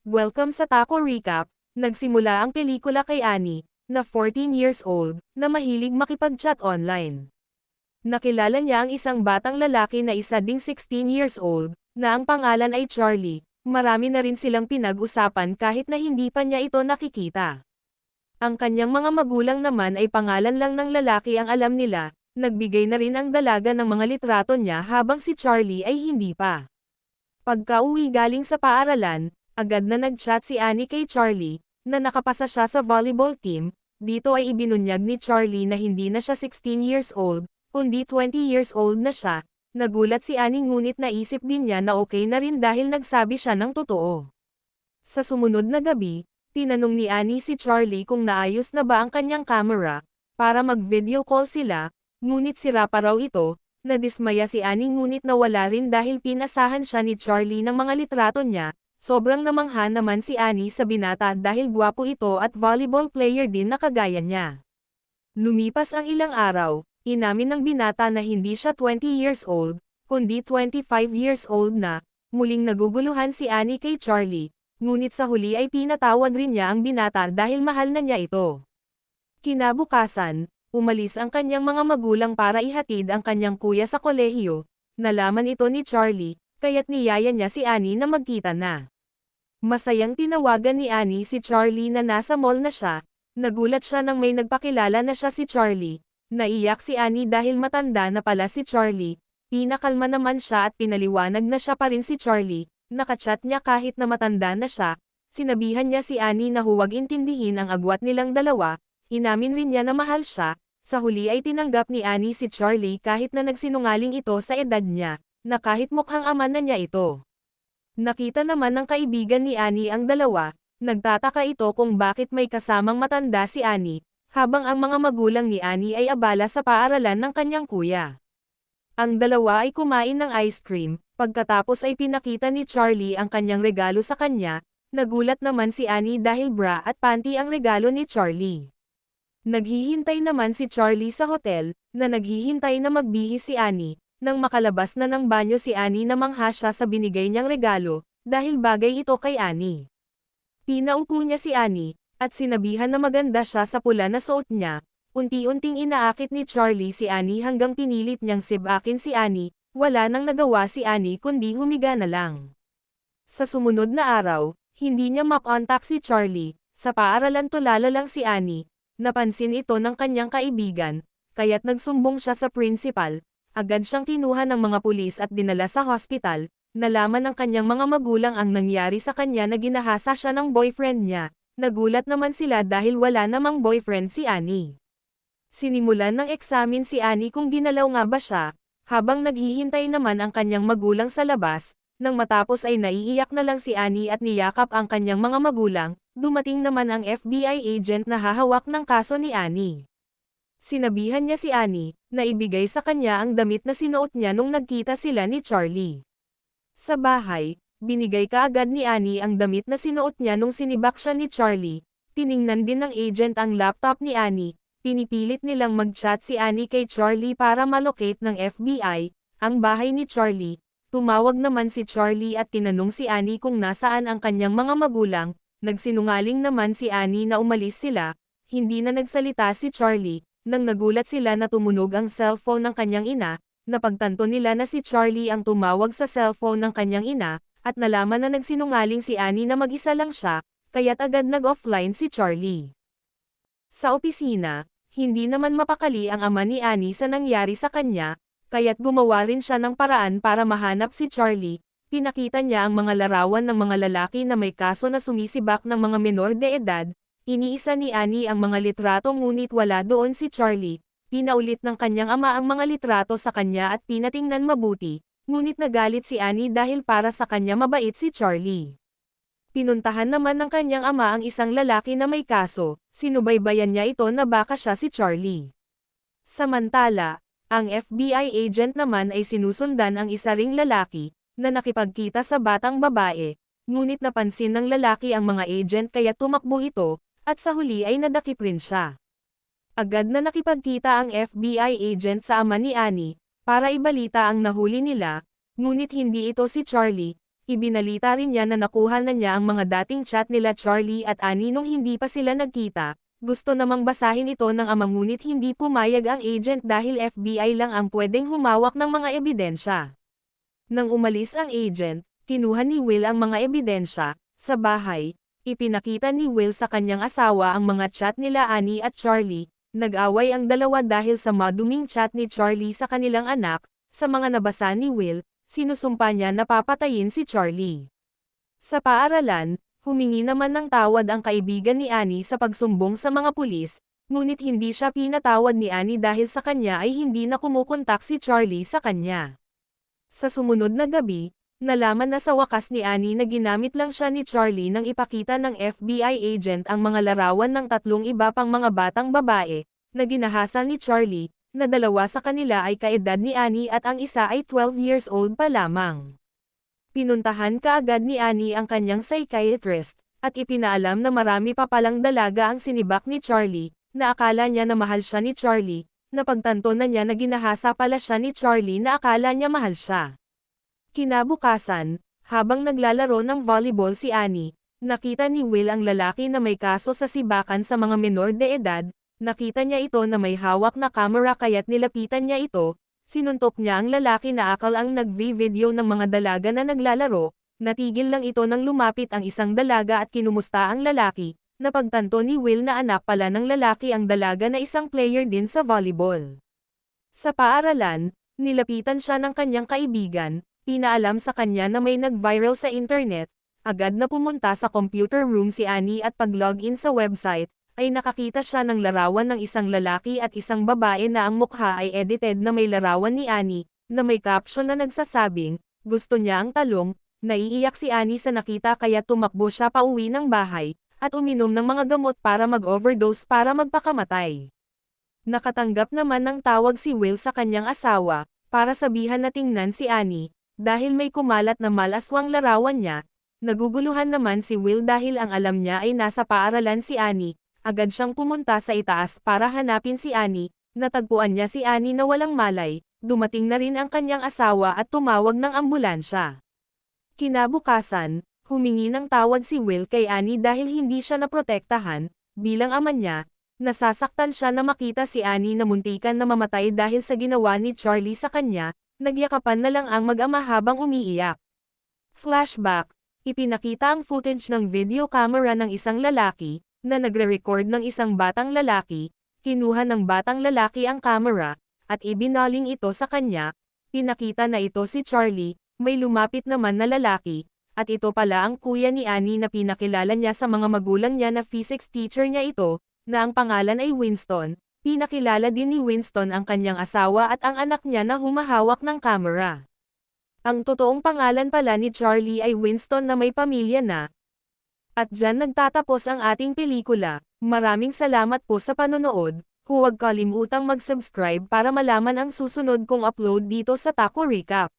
Welcome sa Taco Recap. Nagsimula ang pelikula kay Annie, na 14 years old, na mahilig makipag-chat online. Nakilala niya ang isang batang lalaki na isa ding 16 years old, na ang pangalan ay Charlie. Marami na rin silang pinag-usapan kahit na hindi pa niya ito nakikita. Ang kanyang mga magulang naman ay pangalan lang ng lalaki ang alam nila, nagbigay na rin ang dalaga ng mga litrato niya habang si Charlie ay hindi pa. Pagka-uwi galing sa paaralan, agad na nag-chat si Annie kay Charlie, na nakapasa siya sa volleyball team. Dito ay ibinunyag ni Charlie na hindi na siya 16 years old, kundi 20 years old na siya. Nagulat si Annie ngunit naisip din niya na okay na rin dahil nagsabi siya ng totoo. Sa sumunod na gabi, tinanong ni Annie si Charlie kung naayos na ba ang kanyang camera, para mag-video call sila, ngunit sira pa raw ito. Nadismaya si Annie ngunit nawala rin dahil pinasahan siya ni Charlie ng mga litrato niya. Sobrang namangha naman si Annie sa binata dahil gwapo ito at volleyball player din na kagaya niya. Lumipas ang ilang araw, inamin ng binata na hindi siya 20 years old, kundi 25 years old na. Muling naguguluhan si Annie kay Charlie, ngunit sa huli ay pinatawad rin niya ang binata dahil mahal na niya ito. Kinabukasan, umalis ang kanyang mga magulang para ihatid ang kanyang kuya sa kolehiyo. Nalaman ito ni Charlie, kaya't niyaya niya si Annie na magkita na. Masayang tinawagan ni Annie si Charlie na nasa mall na siya. Nagulat siya nang may nagpakilala na siya si Charlie. Naiyak si Annie dahil matanda na pala si Charlie. Pinakalma naman siya at pinaliwanag na siya pa rin si Charlie. Nakachat niya kahit na matanda na siya. Sinabihan niya si Annie na huwag intindihin ang agwat nilang dalawa. Inamin rin niya na mahal siya. Sa huli ay tinanggap ni Annie si Charlie kahit na nagsinungaling ito sa edad niya, na kahit mukhang ama na niya ito. Nakita naman ng kaibigan ni Annie ang dalawa. Nagtataka ito kung bakit may kasamang matanda si Annie, habang ang mga magulang ni Annie ay abala sa paaralan ng kanyang kuya. Ang dalawa ay kumain ng ice cream, pagkatapos ay pinakita ni Charlie ang kanyang regalo sa kanya. Nagulat naman si Annie dahil bra at panty ang regalo ni Charlie. Naghihintay naman si Charlie sa hotel, na naghihintay na magbihis si Annie. Nang makalabas na ng banyo si Annie namangha siya sa binigay niyang regalo, dahil bagay ito kay Annie. Pinaupo niya si Annie, at sinabihan na maganda siya sa pula na suot niya. Unti-unting inaakit ni Charlie si Annie hanggang pinilit niyang sibakin si Annie. Wala nang nagawa si Annie kundi humiga na lang. Sa sumunod na araw, hindi niya makontak si Charlie. Sa paaralan tulala lang si Annie. Napansin ito ng kanyang kaibigan, kaya't nagsumbong siya sa principal. Agad siyang kinuha ng mga pulis at dinala sa hospital. Nalaman ng kanyang mga magulang ang nangyari sa kanya na ginahasa siya ng boyfriend niya. Nagulat naman sila dahil wala namang boyfriend si Annie. Sinimulan ng eksamin si Annie kung ginalaw nga ba siya, habang naghihintay naman ang kanyang magulang sa labas. Nang matapos ay naiiyak na lang si Annie at niyakap ang kanyang mga magulang. Dumating naman ang FBI agent na hahawak ng kaso ni Annie. Sinabihan niya si Annie, na ibigay sa kanya ang damit na sinuot niya nung nagkita sila ni Charlie. Sa bahay, binigay kaagad ni Annie ang damit na sinuot niya nung sinibak siya ni Charlie. Tiningnan din ng agent ang laptop ni Annie. Pinipilit nilang mag-chat si Annie kay Charlie para malocate ng FBI, ang bahay ni Charlie. Tumawag naman si Charlie at tinanong si Annie kung nasaan ang kanyang mga magulang. Nagsinungaling naman si Annie na umalis sila. Hindi na nagsalita si Charlie. Nang nagulat sila na tumunog ang cellphone ng kanyang ina, napagtanto nila na si Charlie ang tumawag sa cellphone ng kanyang ina, at nalaman na nagsinungaling si Annie na mag-isa lang siya, kaya't agad nag-offline si Charlie. Sa opisina, hindi naman mapakali ang ama ni Annie sa nangyari sa kanya, kaya't gumawa rin siya ng paraan para mahanap si Charlie. Pinakita niya ang mga larawan ng mga lalaki na may kaso na sumisibak ng mga menor de edad. Iniisa ni Annie ang mga litrato ngunit wala doon si Charlie. Pinaulit ng kanyang ama ang mga litrato sa kanya at pinatingnan mabuti, ngunit nagalit si Annie dahil para sa kanya mabait si Charlie. Pinuntahan naman ng kanyang ama ang isang lalaki na may kaso, sinubaybayan niya ito na baka siya si Charlie. Samantala, ang FBI agent naman ay sinusundan ang isa ring lalaki, na nakipagkita sa batang babae, ngunit napansin ng lalaki ang mga agent kaya tumakbo ito, at sa huli ay nadakip rin siya. Agad na nakipagkita ang FBI agent sa ama ni Annie, para ibalita ang nahuli nila, ngunit hindi ito si Charlie. Ibinalita rin niya na nakuha na niya ang mga dating chat nila Charlie at Annie nung hindi pa sila nagkita. Gusto namang basahin ito ng ama ngunit hindi pumayag ang agent dahil FBI lang ang pwedeng humawak ng mga ebidensya. Nang umalis ang agent, kinuha ni Will ang mga ebidensya. Sa bahay, ipinakita ni Will sa kanyang asawa ang mga chat nila Annie at Charlie. Nag-away ang dalawa dahil sa maduming chat ni Charlie sa kanilang anak. Sa mga nabasa ni Will, sinusumpa niya na papatayin si Charlie. Sa paaralan, humingi naman ng tawad ang kaibigan ni Annie sa pagsumbong sa mga pulis, ngunit hindi siya pinatawad ni Annie dahil sa kanya ay hindi na kumukontak si Charlie sa kanya. Sa sumunod na gabi, nalaman na sa wakas ni Annie na ginamit lang siya ni Charlie nang ipakita ng FBI agent ang mga larawan ng 3 iba pang mga batang babae, na ginahasa ni Charlie, na 2 sa kanila ay kaedad ni Annie at ang isa ay 12 years old pa lamang. Pinuntahan kaagad ni Annie ang kanyang psychiatrist, at ipinaalam na marami pa palang dalaga ang sinibak ni Charlie, na akala niya na mahal siya ni Charlie, napagtanto na niya na ginahasa pala siya ni Charlie na akala niya mahal siya. Kinabukasan, habang naglalaro ng volleyball si Annie, nakita ni Will ang lalaki na may kaso sa sibakan sa mga menor de edad, nakita niya ito na may hawak na kamera kaya't nilapitan niya ito, sinuntok niya ang lalaki na akal ang nagvi-video ng mga dalaga na naglalaro, natigil lang ito nang lumapit ang isang dalaga at kinumusta ang lalaki, napagtanto ni Will na anak pala ng lalaki ang dalaga na isang player din sa volleyball. Sa paaralan, nilapitan siya ng kanyang kaibigan, pinaalam sa kanya na may nag-viral sa internet, agad na pumunta sa computer room si Annie at pag-login sa website, ay nakakita siya ng larawan ng isang lalaki at isang babae na ang mukha ay edited na may larawan ni Annie, na may caption na nagsasabing, gusto niya ang talong, naiiyak si Annie sa nakita kaya tumakbo siya pauwi ng bahay, at uminom ng mga gamot para mag-overdose para magpakamatay. Nakatanggap naman ng tawag si Will sa kanyang asawa, para sabihan na tingnan si Annie, dahil may kumalat na malaswang larawan niya. Naguguluhan naman si Will dahil ang alam niya ay nasa paaralan si Annie, agad siyang pumunta sa itaas para hanapin si Annie, natagpuan niya si Annie na walang malay, dumating na rin ang kanyang asawa at tumawag ng ambulansya. Kinabukasan, humingi ng tawad si Will kay Annie dahil hindi siya naprotektahan, bilang ama niya, nasasaktan siya na makita si Annie na muntikan na mamatay dahil sa ginawa ni Charlie sa kanya, nagyakapan na lang ang mag-ama habang umiiyak. Flashback, ipinakita ang footage ng video camera ng isang lalaki, na nagre-record ng isang batang lalaki, kinuha ng batang lalaki ang camera, at ibinaling ito sa kanya, pinakita na ito si Charlie, may lumapit naman na lalaki, at ito pala ang kuya ni Annie na pinakilala niya sa mga magulang niya na physics teacher niya ito, na ang pangalan ay Winston. Pinakilala din ni Winston ang kanyang asawa at ang anak niya na humahawak ng kamera. Ang totoong pangalan pala ni Charlie ay Winston na may pamilya na. At dyan nagtatapos ang ating pelikula. Maraming salamat po sa panonood. Huwag kalimutang mag-subscribe para malaman ang susunod kong upload dito sa Taco Recap.